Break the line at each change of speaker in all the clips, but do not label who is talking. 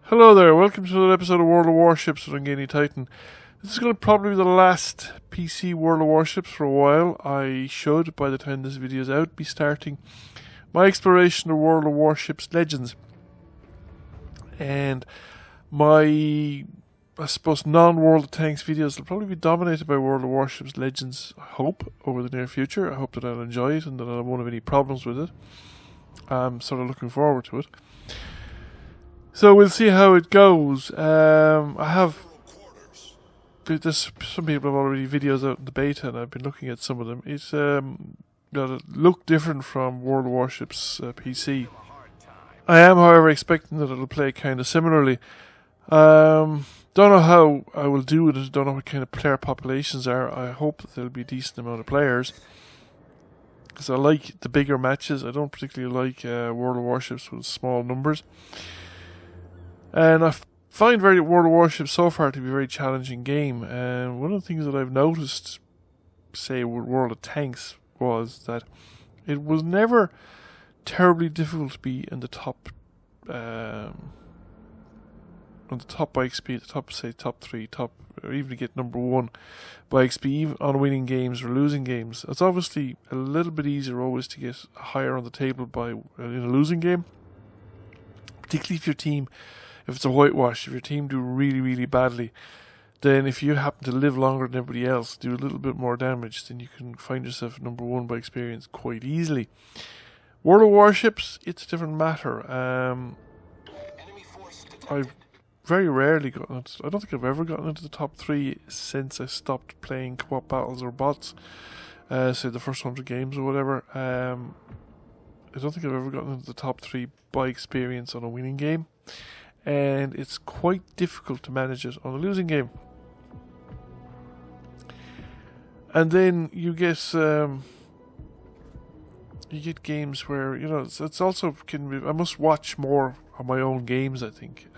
Hello there, welcome to another episode of World of Warships with Ungainly Titan. This is going to probably be the last PC World of Warships for a while. I should, by the time this video is out, be starting my exploration of World of Warships Legends. And my, I suppose, non-World of Tanks videos will probably be dominated by World of Warships Legends, I hope, over the near future. I hope that I'll enjoy it and that I won't have any problems with it. I'm sort of looking forward to it. So we'll see how it goes. There's some people have already videos out in the beta, and I've been looking at some of them. It's look different from World of Warships PC. I am, however, expecting that it'll play kind of similarly. Don't know how I will do it. Don't know what kind of player populations are. I hope that there'll be a decent amount of players, because I like the bigger matches. I don't particularly like World of Warships with small numbers. And I find World of Warships so far to be a very challenging game. And one of the things that I've noticed, say, with World of Tanks, was that it was never terribly difficult to be in the top, on the top by XP, the top, say, top 3, or even to get number 1 by XP, even on winning games or losing games. It's obviously a little bit easier always to get higher on the table in a losing game, particularly if it's a whitewash. If your team do really, really badly, then if you happen to live longer than everybody else, do a little bit more damage, then you can find yourself number 1 by experience quite easily. World of Warships, it's a different matter. I've very rarely gotten it. I don't think I've ever gotten into the top 3 since I stopped playing co-op battles or bots. Say the first 100 games or whatever. I don't think I've ever gotten into the top 3 by experience on a winning game. And it's quite difficult to manage it on a losing game. And then you get games where, you know, it's also can be, I must watch more of my own games, I think.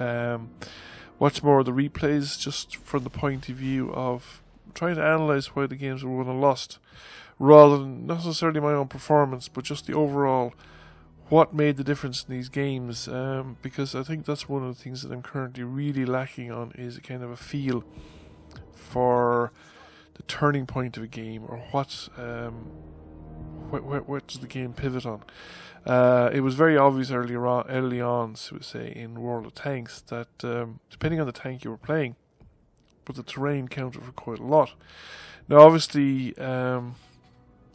Watch more of the replays, just from the point of view of trying to analyse why the games were won or lost, rather than not necessarily my own performance, but just the overall what made the difference in these games, because I think that's one of the things that I'm currently really lacking on, is a kind of a feel for the turning point of a game, or what does the game pivot on. It was very obvious early on, so to say, in World of Tanks, that depending on the tank you were playing, but the terrain counted for quite a lot. Now obviously,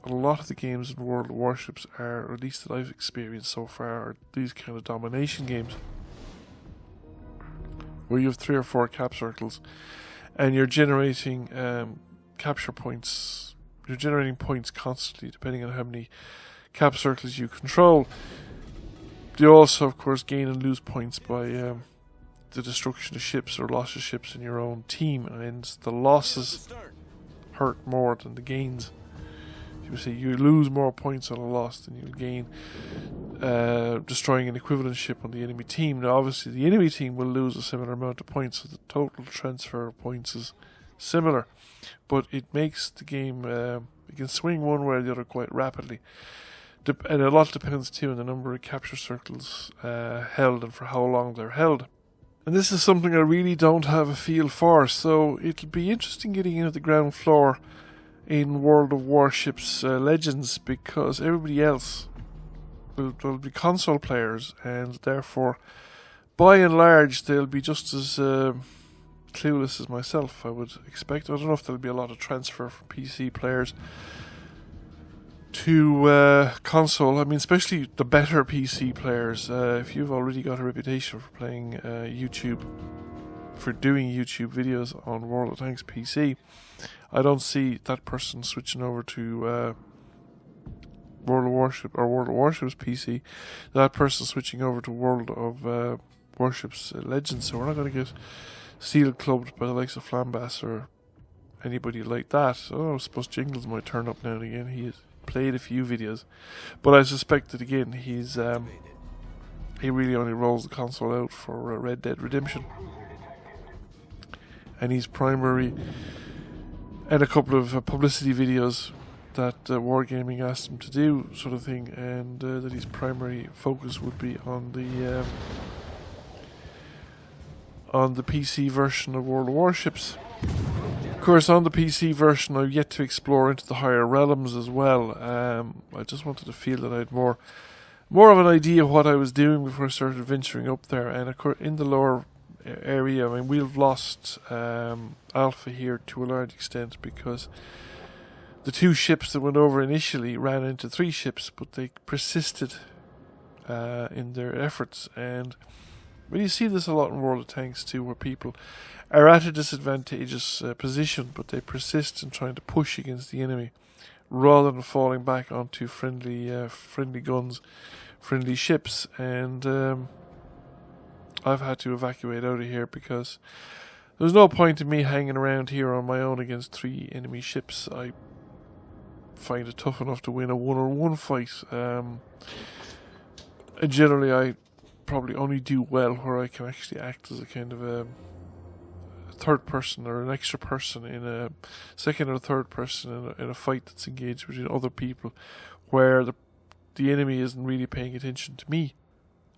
a lot of the games in World of Warships are, or at least that I've experienced so far, are these kind of domination games, where you have 3 or 4 cap circles, and you're generating capture points. You're generating points constantly, depending on how many cap circles you control. You also, of course, gain and lose points by the destruction of ships or loss of ships in your own team, and the losses hurt more than the gains. You say you lose more points on a loss than you'll gain destroying an equivalent ship on the enemy team. Now obviously the enemy team will lose a similar amount of points, so the total transfer of points is similar, but it makes the game, you can swing one way or the other quite rapidly. And a lot depends too on the number of capture circles held and for how long they're held. And this is something I really don't have a feel for, so it'll be interesting getting into the ground floor in World of Warships Legends, because everybody else will be console players, and therefore, by and large, they'll be just as clueless as myself, I would expect. I don't know if there'll be a lot of transfer from PC players to console. I mean, especially the better PC players. If you've already got a reputation for playing for doing YouTube videos on World of Tanks PC, I don't see that person switching over to World of Warships PC. That person switching over to World of Warships Legends. So we're not going to get steel clubbed by the likes of Flambass or anybody like that. Oh, I suppose Jingles might turn up now and again. He has played a few videos, but I suspect that again he really only rolls the console out for Red Dead Redemption, and he's primary. And a couple of publicity videos that Wargaming asked him to do, sort of thing, and that his primary focus would be on the on the PC version of World of Warships. Of course, on the PC version, I've yet to explore into the higher realms as well. I just wanted to feel that I had more of an idea of what I was doing before I started venturing up there. And of course, in the lower area, I mean, we've lost Alpha here to a large extent because the 2 ships that went over initially ran into 3 ships, but they persisted in their efforts. And well, you see this a lot in World of Tanks too, where people are at a disadvantageous position, but they persist in trying to push against the enemy rather than falling back onto friendly guns, friendly ships. And I've had to evacuate out of here because there's no point in me hanging around here on my own against 3 enemy ships. I find it tough enough to win a 1-on-1 fight. And generally I probably only do well where I can actually act as a kind of a third person or an extra person in a second or third person in a fight that's engaged between other people, where the enemy isn't really paying attention to me.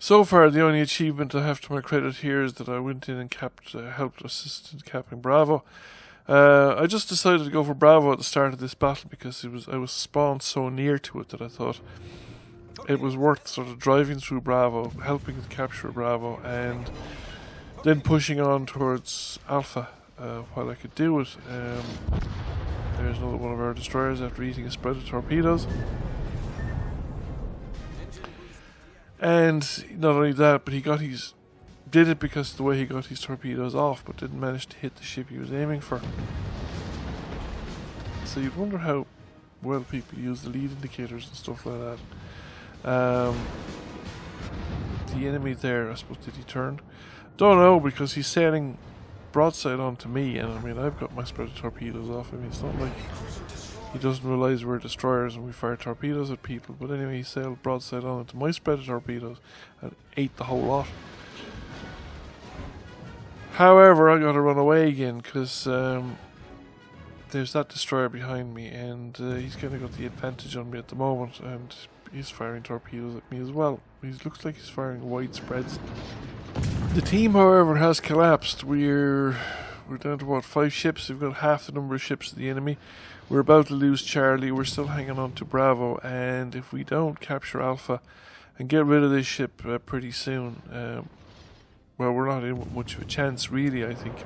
So far, the only achievement I have to my credit here is that I went in and helped assistant capping Bravo. I just decided to go for Bravo at the start of this battle because I was spawned so near to it that I thought it was worth sort of driving through Bravo, helping to capture Bravo, and then pushing on towards Alpha while I could do it. There's another one of our destroyers after eating a spread of torpedoes. And not only that, but did it because of the way he got his torpedoes off, but didn't manage to hit the ship he was aiming for. So you'd wonder how well people use the lead indicators and stuff like that. The enemy there, I suppose, did he turn? Don't know, because he's sailing broadside onto me, and I mean, I've got my spread of torpedoes off. I mean, it's not like he doesn't realise we're destroyers and we fire torpedoes at people. But anyway, he sailed broadside on into my spread of torpedoes and ate the whole lot. However, I got to run away again because there's that destroyer behind me, and he's kind of got the advantage on me at the moment, and he's firing torpedoes at me as well. He looks like he's firing wide spreads. The team, however, has collapsed. We're down to what, 5 ships? We've got half the number of ships of the enemy. We're about to lose Charlie. We're still hanging on to Bravo, and if we don't capture Alpha and get rid of this ship pretty soon, well, we're not in with much of a chance, really, I think.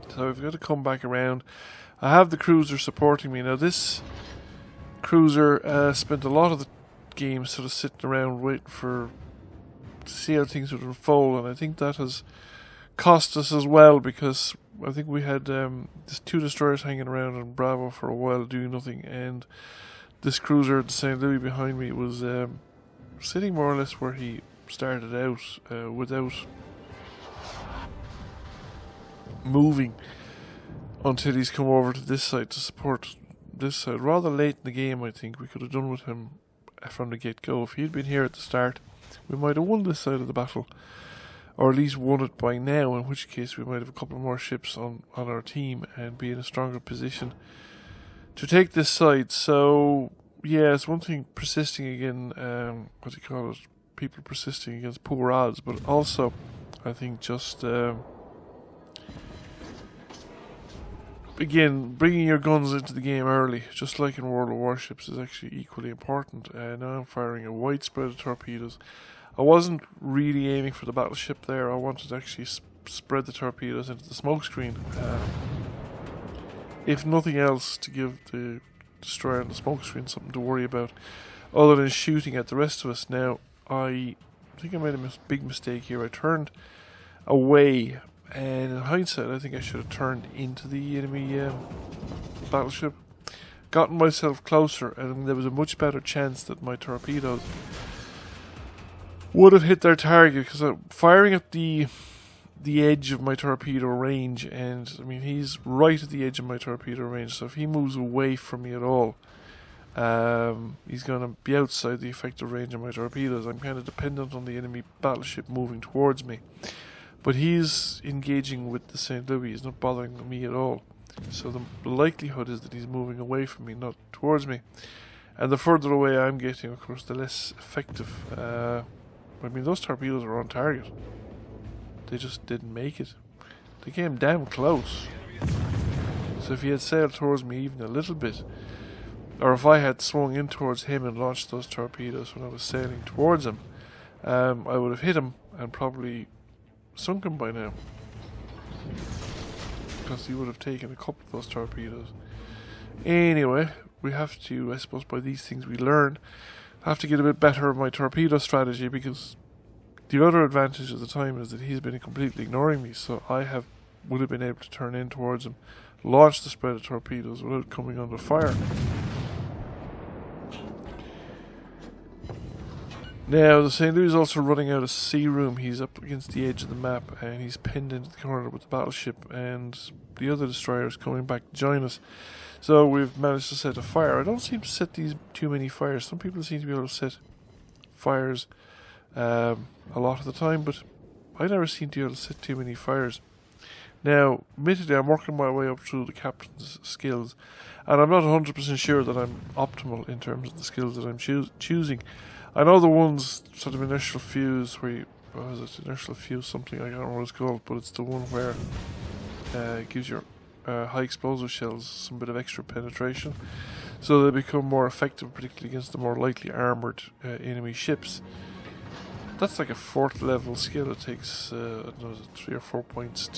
So I've got to come back around. I have the cruiser supporting me. Now, this cruiser spent a lot of the game sort of sitting around waiting to see how things would unfold, and I think that has cost us as well, because I think we had 2 destroyers hanging around on Bravo for a while doing nothing, and this cruiser at St. Louis behind me was sitting more or less where he started out without moving until he's come over to this side to support this side. Rather late in the game, I think we could have done with him from the get-go. If he'd been here at the start, we might have won this side of the battle, or at least won it by now, in which case we might have a couple more ships on our team and be in a stronger position to take this side. So yeah, it's one thing persisting again, what do you call it, people persisting against poor odds, but also I think just again, bringing your guns into the game early, just like in World of Warships, is actually equally important. Now I'm firing a wide spread of torpedoes. I wasn't really aiming for the battleship there. I wanted to actually spread the torpedoes into the smoke screen. If nothing else, to give the destroyer and the smoke screen something to worry about, other than shooting at the rest of us. Now, I think I made a big mistake here. I turned away, and in hindsight, I think I should have turned into the enemy battleship, gotten myself closer, and there was a much better chance that my torpedoes would have hit their target, because I'm firing at the edge of my torpedo range, and I mean, he's right at the edge of my torpedo range, so if he moves away from me at all, he's going to be outside the effective range of my torpedoes. I'm kind of dependent on the enemy battleship moving towards me, but he's engaging with the St. Louis. He's not bothering me at all, so the likelihood is that he's moving away from me, not towards me, and the further away I'm getting, of course, the less effective. I mean, those torpedoes are on target. they just didn't make it. They came damn close. So if he had sailed towards me even a little bit, or if I had swung in towards him and launched those torpedoes when I was sailing towards him, I would have hit him and probably sunk him by now. Because he would have taken a couple of those torpedoes. Anyway, we have to, I suppose by these things we learn, I have to get a bit better at my torpedo strategy, because the other advantage at the time is that he's been completely ignoring me, so I would have been able to turn in towards him, launch the spread of torpedoes without coming under fire. Now, the St. Louis is also running out of sea room. He's up against the edge of the map and he's pinned into the corner with the battleship, and the other destroyer is coming back to join us. So we've managed to set a fire. I don't seem to set these too many fires. Some people seem to be able to set fires a lot of the time, but I never seem to be able to set too many fires. Now, admittedly, I'm working my way up through the captain's skills, and I'm not 100% sure that I'm optimal in terms of the skills that I'm choosing. I know the one's sort of inertial fuse, where you, what is it, inertial fuse something, I can't remember what it's called, but it's the one where it gives your high explosive shells some bit of extra penetration, so they become more effective, particularly against the more lightly armoured enemy ships. That's like a 4th level skill. It takes I don't know, 3 or 4 points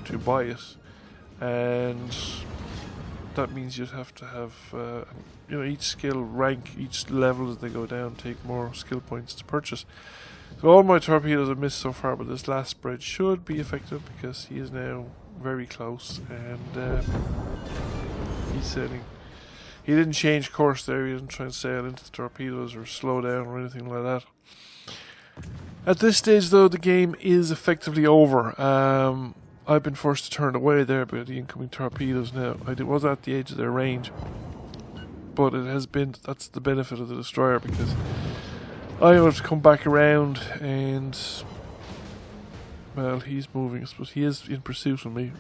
to buy it, and that means you'd have to have you know, each skill rank, each level as they go down, take more skill points to purchase. So all my torpedoes have missed so far, but this last spread should be effective because he is now very close, and he's sailing. He didn't change course there. He didn't try and sail into the torpedoes or slow down or anything like that. At this stage, though, the game is effectively over. I've been forced to turn away there by the incoming torpedoes now. I was at the edge of their range, but it has been, that's the benefit of the destroyer, because I have to come back around and, well, he's moving. I suppose he is in pursuit of me.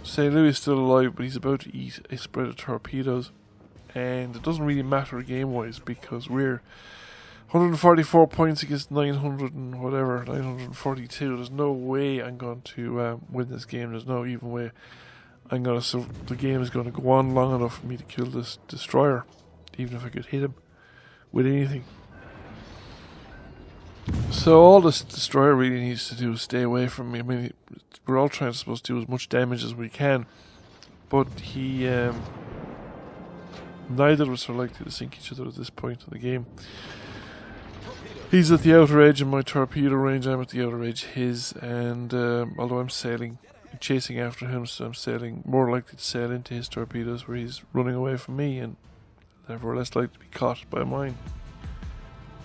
St. Louis is still alive, but he's about to eat a spread of torpedoes, and it doesn't really matter game-wise because we're 144 points against 900 and whatever, 942. There's no way I'm going to win this game. There's no even way I'm going to. The game is going to go on long enough for me to kill this destroyer, even if I could hit him with anything. So all this destroyer really needs to do is stay away from me. I mean, we're all supposed to do as much damage as we can, but he, neither of us are likely to sink each other at this point in the game. He's at the outer edge of my torpedo range, I'm at the outer edge his, and although I'm chasing after him, so I'm sailing, more likely to sail into his torpedoes where he's running away from me, and therefore less likely to be caught by mine.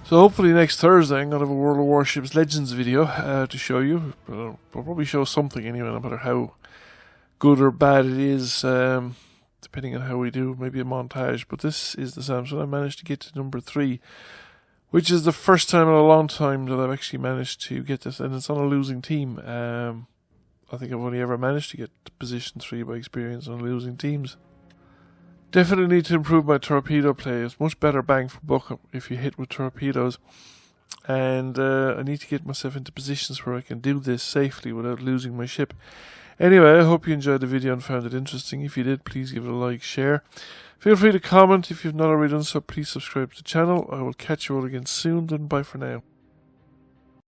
So hopefully next Thursday I'm going to have a World of Warships Legends video to show you. I'll probably show something anyway, no matter how good or bad it is, depending on how we do, maybe a montage. But this is the Samson. I managed to get to number 3, which is the first time in a long time that I've actually managed to get this, and it's on a losing team. I think I've only ever managed to get to position 3 by experience on losing teams. Definitely need to improve my torpedo play. It's much better bang for buck if you hit with torpedoes. And I need to get myself into positions where I can do this safely without losing my ship. Anyway, I hope you enjoyed the video and found it interesting. If you did, please give it a like, share. Feel free to comment. If you've not already done so, please subscribe to the channel. I will catch you all again soon, and bye for now.